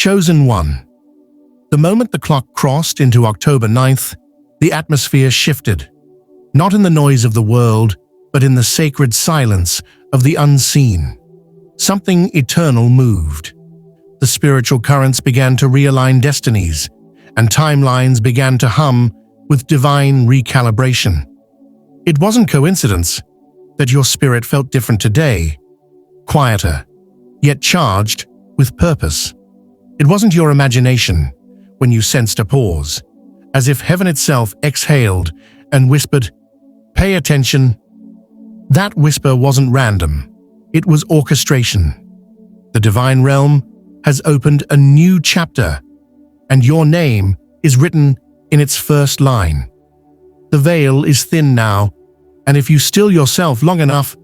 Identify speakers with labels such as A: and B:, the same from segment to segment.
A: Chosen one. The moment the clock crossed into October 9th, the atmosphere shifted, not in the noise of the world, but in the sacred silence of the unseen. Something eternal moved. The spiritual currents began to realign destinies, and timelines began to hum with divine recalibration. It wasn't coincidence that your spirit felt different today, quieter, yet charged with purpose. It wasn't your imagination when you sensed a pause, as if heaven itself exhaled and whispered, "Pay attention." That whisper wasn't random. It was orchestration. The divine realm has opened a new chapter, and your name is written in its first line. The veil is thin now, and if you still yourself long enough,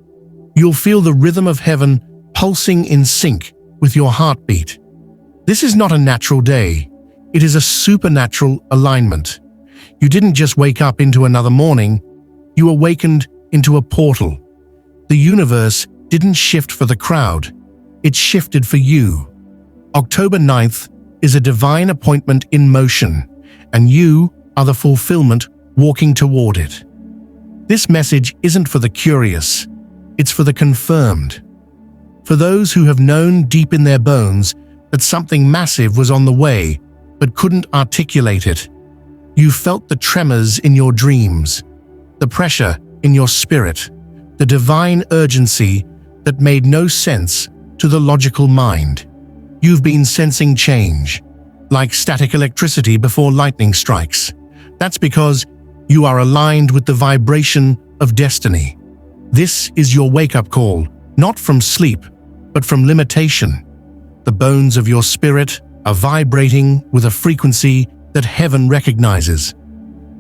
A: you'll feel the rhythm of heaven pulsing in sync with your heartbeat. This is not a natural day. It is a supernatural alignment. You didn't just wake up into another morning, you awakened into a portal. The universe didn't shift for the crowd, it shifted for you. October 9th is a divine appointment in motion, and you are the fulfillment walking toward it. This message isn't for the curious, it's for the confirmed. For those who have known deep in their bones that something massive was on the way, but couldn't articulate it. You felt the tremors in your dreams, the pressure in your spirit, the divine urgency that made no sense to the logical mind. You've been sensing change, like static electricity before lightning strikes. That's because you are aligned with the vibration of destiny. This is your wake-up call, not from sleep, but from limitation. The bones of your spirit are vibrating with a frequency that heaven recognizes.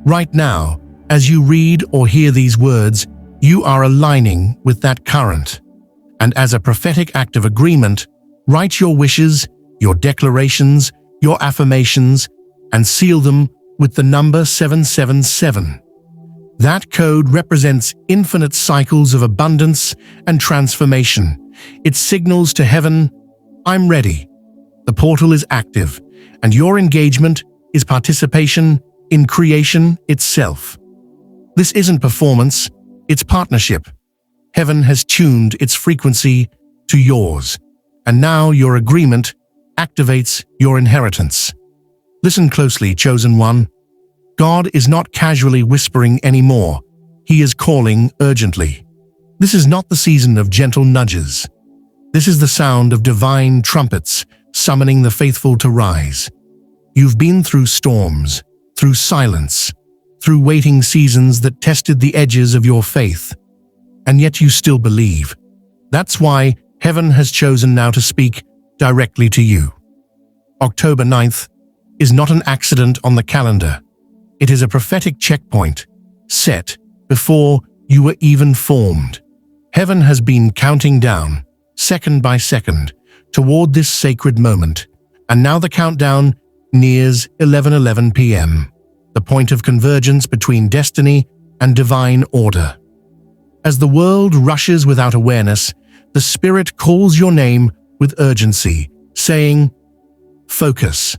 A: Right now, as you read or hear these words, you are aligning with that current. And as a prophetic act of agreement, write your wishes, your declarations, your affirmations, and seal them with the number 777. That code represents infinite cycles of abundance and transformation. It signals to heaven, "I'm ready." The portal is active, and your engagement is participation in creation itself. This isn't performance, it's partnership. Heaven has tuned its frequency to yours, and now your agreement activates your inheritance. Listen closely, chosen one. God is not casually whispering anymore. He is calling urgently. This is not the season of gentle nudges. This is the sound of divine trumpets summoning the faithful to rise. You've been through storms, through silence, through waiting seasons that tested the edges of your faith. And yet you still believe. That's why heaven has chosen now to speak directly to you. October 9th is not an accident on the calendar. It is a prophetic checkpoint, set before you were even formed. Heaven has been counting down, second by second, toward this sacred moment, and now the countdown nears 11:11 p.m., the point of convergence between destiny and divine order. As the world rushes without awareness, the Spirit calls your name with urgency, saying, "Focus.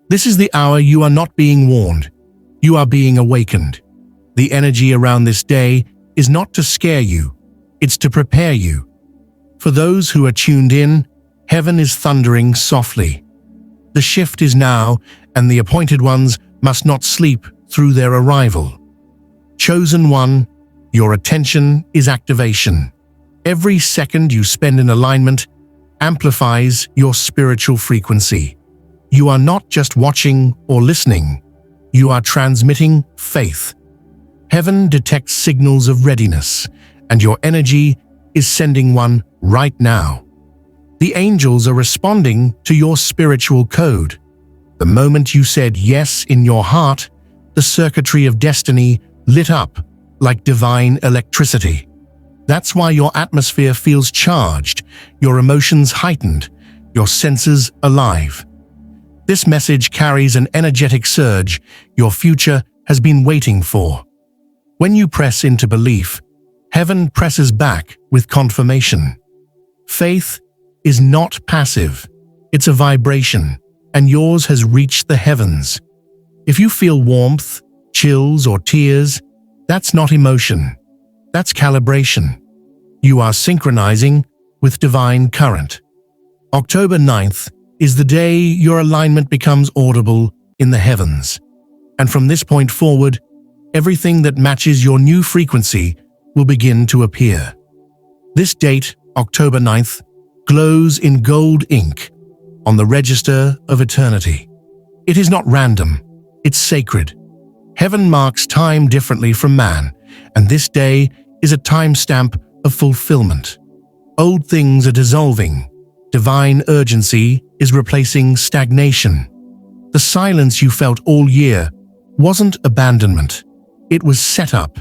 A: This is the hour you are not being warned. You are being awakened." The energy around this day is not to scare you, it's to prepare you. For those who are tuned in, heaven is thundering softly. The shift is now, and the appointed ones must not sleep through their arrival. Chosen one, your attention is activation. Every second you spend in alignment amplifies your spiritual frequency. You are not just watching or listening, you are transmitting faith. Heaven detects signals of readiness, and your energy is sending one right now. The angels are responding to your spiritual code. The moment you said yes in your heart, the circuitry of destiny lit up like divine electricity. That's why your atmosphere feels charged, your emotions heightened, your senses alive. This message carries an energetic surge your future has been waiting for. When you press into belief, heaven presses back with confirmation. Faith is not passive, it's a vibration. and yours has reached the heavens. If you feel warmth, chills, or tears, that's not emotion. That's calibration. You are synchronizing with divine current. October 9th is the day your alignment becomes audible in the heavens. And from this point forward, everything that matches your new frequency will begin to appear. This date, October 9th, glows in gold ink on the register of eternity. It is not random, it's sacred. Heaven marks time differently from man, and this day is a timestamp of fulfillment. Old things are dissolving. Divine urgency is replacing stagnation. The silence you felt all year wasn't abandonment. It was set up.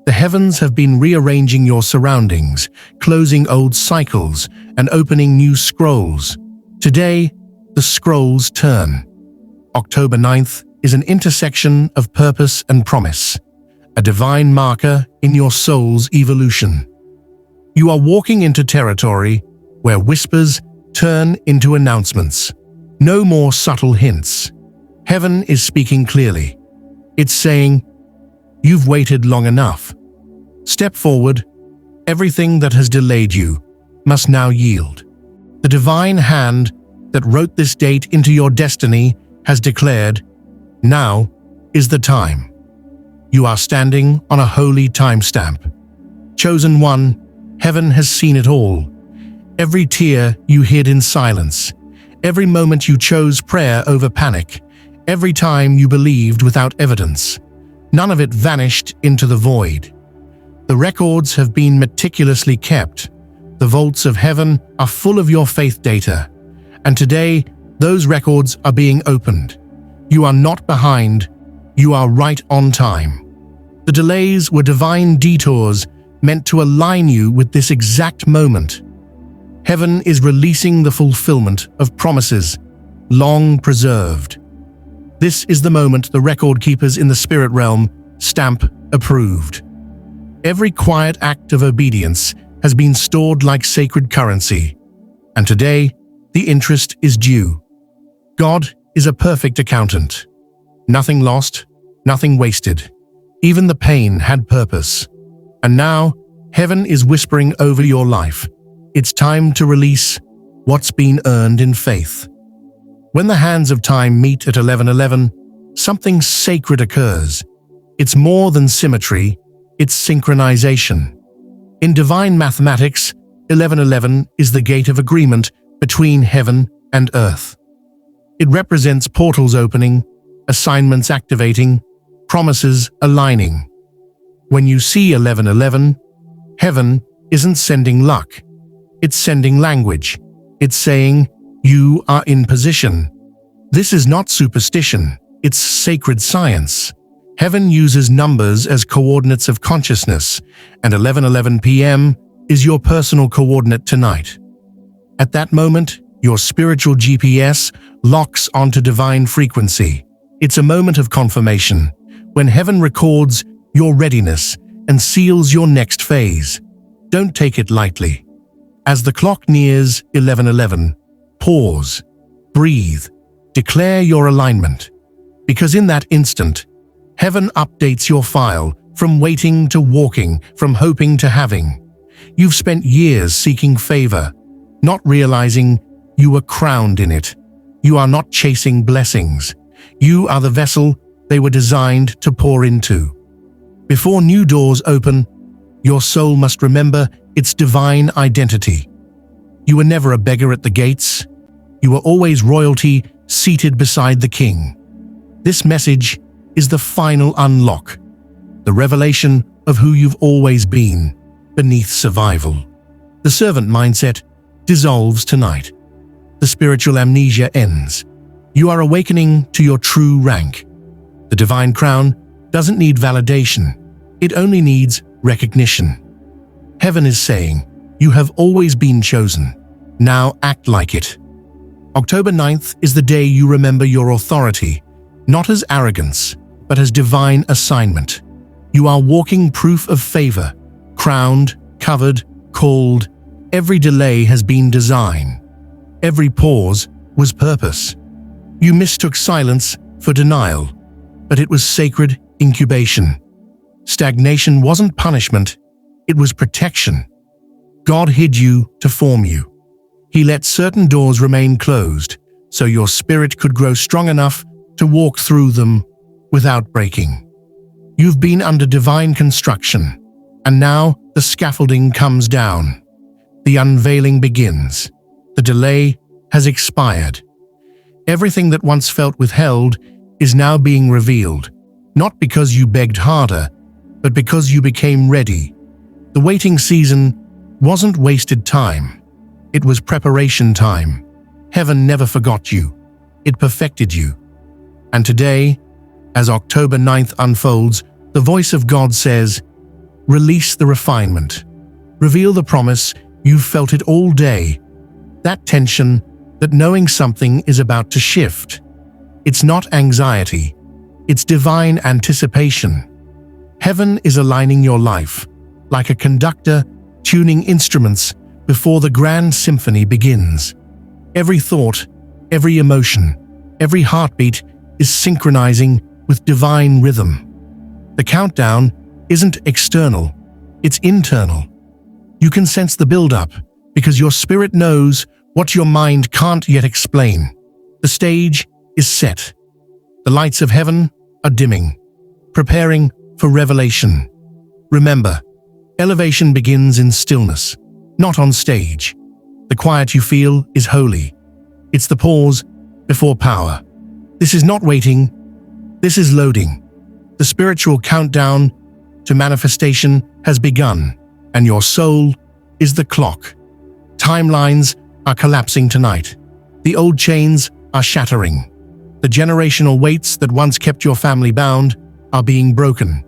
A: The heavens have been rearranging your surroundings, closing old cycles and opening new scrolls. Today, the scrolls turn. October 9th is an intersection of purpose and promise, a divine marker in your soul's evolution. You are walking into territory where whispers turn into announcements. No more subtle hints. Heaven is speaking clearly. It's saying, "You've waited long enough. Step forward. Everything that has delayed you must now yield." The divine hand that wrote this date into your destiny has declared, "Now is the time." You are standing on a holy timestamp. Chosen one, heaven has seen it all. Every tear you hid in silence, every moment you chose prayer over panic, every time you believed without evidence, none of it vanished into the void. The records have been meticulously kept. The vaults of heaven are full of your faith data, and today those records are being opened. You are not behind, you are right on time. The delays were divine detours meant to align you with this exact moment. Heaven is releasing the fulfillment of promises long preserved. This is the moment the record keepers in the spirit realm stamp approved. Every quiet act of obedience has been stored like sacred currency, and today the interest is due. God is a perfect accountant. Nothing lost, nothing wasted. Even the pain had purpose. And now, heaven is whispering over your life. It's time to release what's been earned in faith. When the hands of time meet at 11:11, something sacred occurs. It's more than symmetry, it's synchronization. In divine mathematics, 11:11 is the gate of agreement between heaven and earth. It represents portals opening, assignments activating, promises aligning. When you see 11:11, heaven isn't sending luck. It's sending language. It's saying, "You are in position." This is not superstition, it's sacred science. Heaven uses numbers as coordinates of consciousness, and 11:11 p.m. is your personal coordinate tonight. At that moment, your spiritual GPS locks onto divine frequency. It's a moment of confirmation, when heaven records your readiness and seals your next phase. Don't take it lightly. As the clock nears 11:11, pause, breathe, declare your alignment. Because in that instant, heaven updates your file from waiting to walking, from hoping to having. You've spent years seeking favor, not realizing you were crowned in it. You are not chasing blessings. You are the vessel they were designed to pour into. Before new doors open, your soul must remember its divine identity. You were never a beggar at the gates. You were always royalty seated beside the king. This message is the final unlock, the revelation of who you've always been, beneath survival. The servant mindset dissolves tonight. The spiritual amnesia ends. You are awakening to your true rank. The divine crown doesn't need validation. It only needs recognition. Heaven is saying, you have always been chosen. Now act like it. October 9th is the day you remember your authority, not as arrogance, but as divine assignment. You are walking proof of favor, crowned, covered, called. Every delay has been design. Every pause was purpose. You mistook silence for denial, but it was sacred incubation. Stagnation wasn't punishment, it was protection. God hid you to form you. He let certain doors remain closed so your spirit could grow strong enough to walk through them without breaking. You've been under divine construction, and now the scaffolding comes down. The unveiling begins. The delay has expired. Everything that once felt withheld is now being revealed, not because you begged harder, but because you became ready. The waiting season wasn't wasted time. It was preparation time. Heaven never forgot you. It perfected you. And today, as October 9th unfolds, the voice of God says, release the refinement. Reveal the promise you've felt it all day. That tension, that knowing something is about to shift. It's not anxiety. It's divine anticipation. Heaven is aligning your life, like a conductor tuning instruments before the grand symphony begins. Every thought, every emotion, every heartbeat is synchronizing with divine rhythm. The countdown isn't external, it's internal. You can sense the build-up because your spirit knows what your mind can't yet explain. The stage is set. The lights of heaven are dimming, preparing for revelation. Remember, elevation begins in stillness, not on stage. The quiet you feel is holy. It's the pause before power. This is not waiting, this is loading. The spiritual countdown to manifestation has begun, and your soul is the clock. Timelines are collapsing tonight. The old chains are shattering. The generational weights that once kept your family bound are being broken.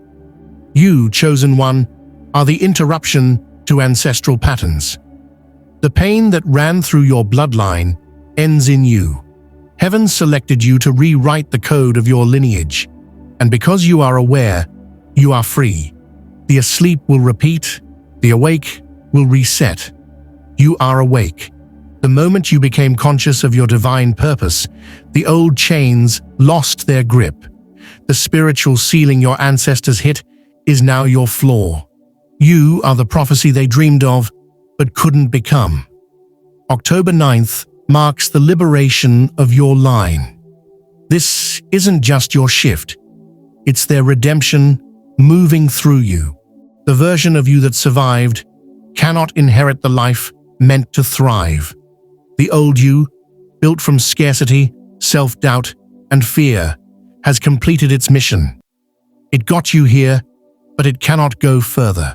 A: You, chosen one, are the interruption to ancestral patterns. The pain that ran through your bloodline ends in you. Heaven selected you to rewrite the code of your lineage, and because you are aware, you are free. The asleep will repeat, the awake will reset. You are awake. The moment you became conscious of your divine purpose, the old chains lost their grip. The spiritual ceiling your ancestors hit is now your floor. You are the prophecy they dreamed of, but couldn't become. October 9th marks the liberation of your line. This isn't just your shift. It's their redemption moving through you. The version of you that survived cannot inherit the life meant to thrive. The old you, built from scarcity, self-doubt, and fear, has completed its mission. It got you here, but it cannot go further.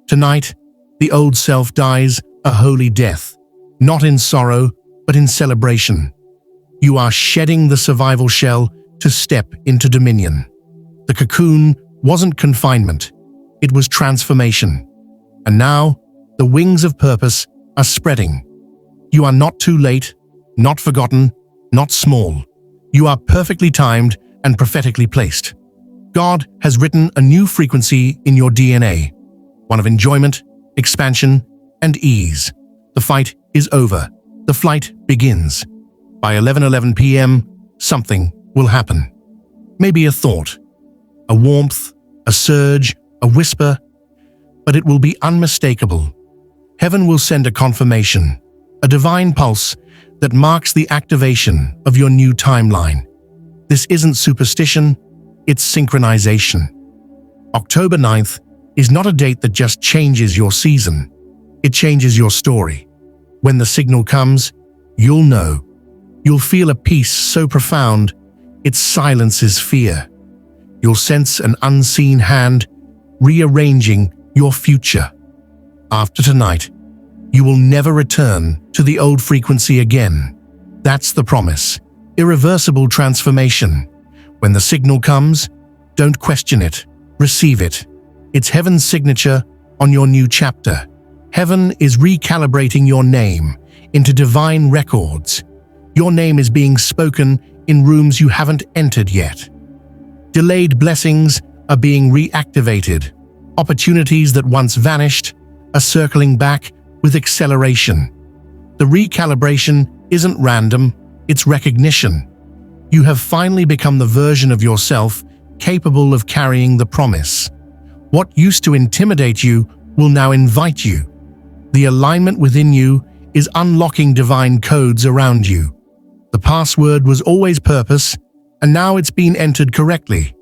A: Tonight, the old self dies a holy death, not in sorrow, but in celebration. You are shedding the survival shell to step into dominion. The cocoon wasn't confinement, it was transformation. And now, the wings of purpose are spreading. You are not too late, not forgotten, not small. You are perfectly timed and prophetically placed. God has written a new frequency in your DNA, one of enjoyment, expansion, and ease. The fight is over. The flight begins. By 11:11 p.m., something will happen. Maybe a thought, a warmth, a surge, a whisper, but it will be unmistakable. Heaven will send a confirmation, a divine pulse that marks the activation of your new timeline. This isn't superstition, it's synchronization. October 9th is not a date that just changes your season. It changes your story. When the signal comes, you'll know. You'll feel a peace so profound, it silences fear. You'll sense an unseen hand rearranging your future. After tonight, you will never return to the old frequency again. That's the promise. Irreversible transformation. When the signal comes, don't question it. Receive it. It's heaven's signature on your new chapter. Heaven is recalibrating your name into divine records. Your name is being spoken in rooms you haven't entered yet. Delayed blessings are being reactivated. Opportunities that once vanished are circling back with acceleration. The recalibration isn't random, it's recognition. You have finally become the version of yourself capable of carrying the promise. What used to intimidate you will now invite you. The alignment within you is unlocking divine codes around you. The password was always purpose, and now it's been entered correctly.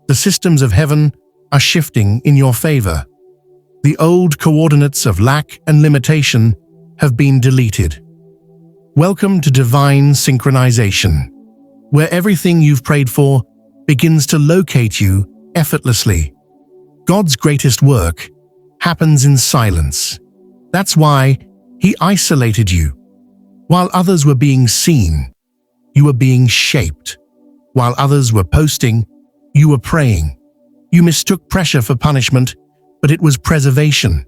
A: The systems of heaven are shifting in your favor. The old coordinates of lack and limitation have been deleted. Welcome to divine synchronization, where everything you've prayed for begins to locate you effortlessly. God's greatest work happens in silence. That's why He isolated you. While others were being seen, you were being shaped. While others were posting, you were praying. You mistook pressure for punishment, but it was preservation.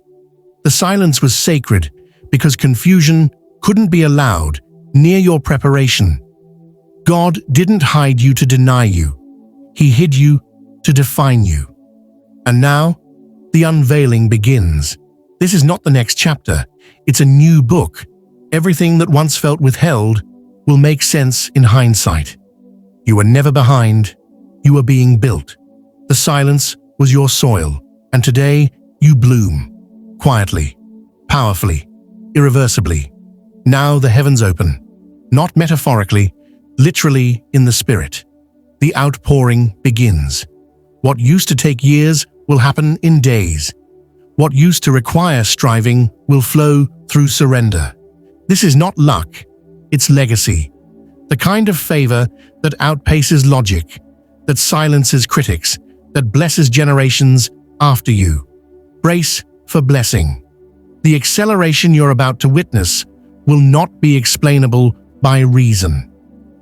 A: The silence was sacred because confusion couldn't be allowed near your preparation. God didn't hide you to deny you. He hid you to define you. And now, the unveiling begins. This is not the next chapter. It's a new book. Everything that once felt withheld will make sense in hindsight. You were never behind. You were being built. The silence was your soil, and today you bloom. Quietly, powerfully, irreversibly. Now the heavens open. Not metaphorically, literally in the spirit. The outpouring begins. What used to take years will happen in days. What used to require striving will flow through surrender. This is not luck, it's legacy. The kind of favor that outpaces logic, that silences critics, that blesses generations after you. Brace for blessing. The acceleration you're about to witness will not be explainable by reason.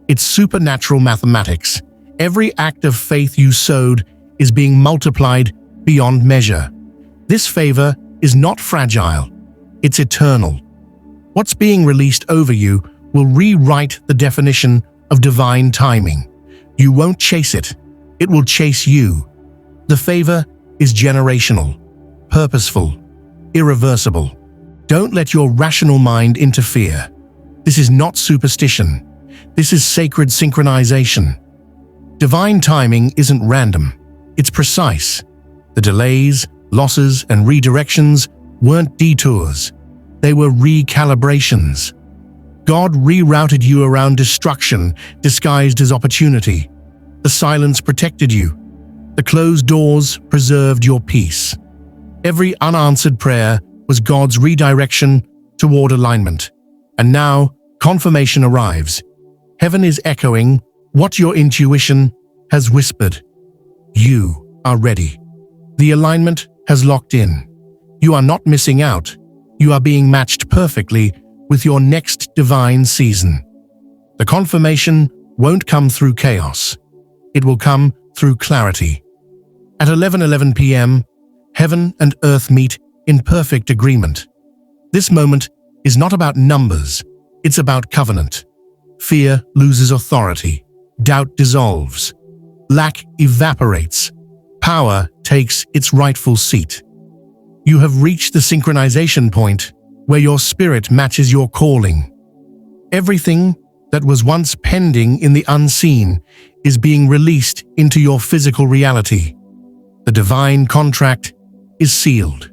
A: It's supernatural mathematics. Every act of faith you sowed is being multiplied beyond measure. This favor is not fragile, it's eternal. What's being released over you will rewrite the definition of divine timing. You won't chase it, it will chase you. The favor is generational, purposeful, irreversible. Don't let your rational mind interfere. This is not superstition. This is sacred synchronization. Divine timing isn't random, it's precise. The delays, losses, and redirections weren't detours. They were recalibrations. God rerouted you around destruction disguised as opportunity. The silence protected you. The closed doors preserved your peace. Every unanswered prayer was God's redirection toward alignment. And now, confirmation arrives. Heaven is echoing what your intuition has whispered. You are ready. The alignment has locked in. You are not missing out. You are being matched perfectly with your next divine season. The confirmation won't come through chaos. It will come through clarity. At 11:11 p.m., heaven and earth meet in perfect agreement. This moment is not about numbers, it's about covenant. Fear loses authority, doubt dissolves, lack evaporates, power takes its rightful seat. You have reached the synchronization point where your spirit matches your calling. Everything that was once pending in the unseen is being released into your physical reality. The divine contract is sealed.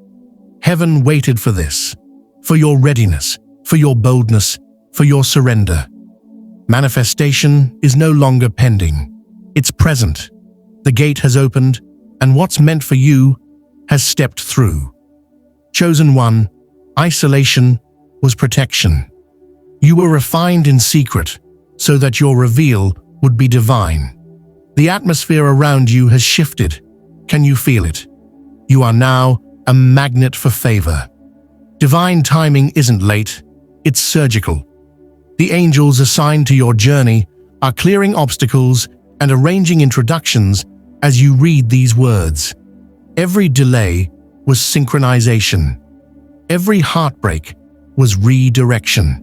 A: Heaven waited for this, for your readiness, for your boldness, for your surrender. Manifestation is no longer pending. It's present. The gate has opened, and what's meant for you has stepped through. Chosen one, isolation was protection. You were refined in secret so that your reveal would be divine. The atmosphere around you has shifted. Can you feel it? You are now a magnet for favor. Divine timing isn't late, it's surgical. The angels assigned to your journey are clearing obstacles and arranging introductions as you read these words. Every delay was synchronization. Every heartbreak was redirection.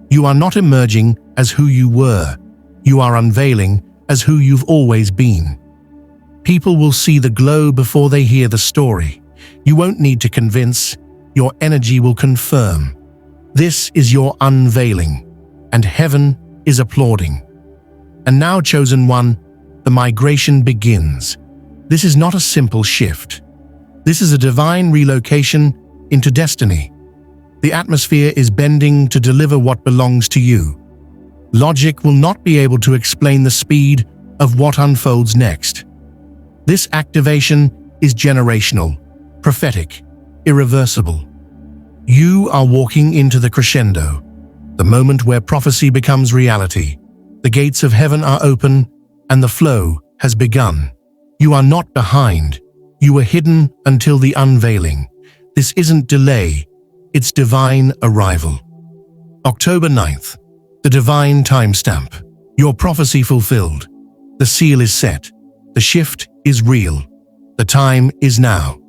A: You are not emerging as who you were. You are unveiling as who you've always been. People will see the glow before they hear the story. You won't need to convince. Your energy will confirm. This is your unveiling, and heaven is applauding. And now, chosen one, the migration begins. This is not a simple shift. This is a divine relocation into destiny. The atmosphere is bending to deliver what belongs to you. Logic will not be able to explain the speed of what unfolds next. This activation is generational, prophetic, irreversible. You are walking into the crescendo, the moment where prophecy becomes reality. The gates of heaven are open, and the flow has begun. You are not behind. You were hidden until the unveiling. This isn't delay, it's divine arrival. October 9th, the divine timestamp. Your prophecy fulfilled. The seal is set. The shift is real. The time is now.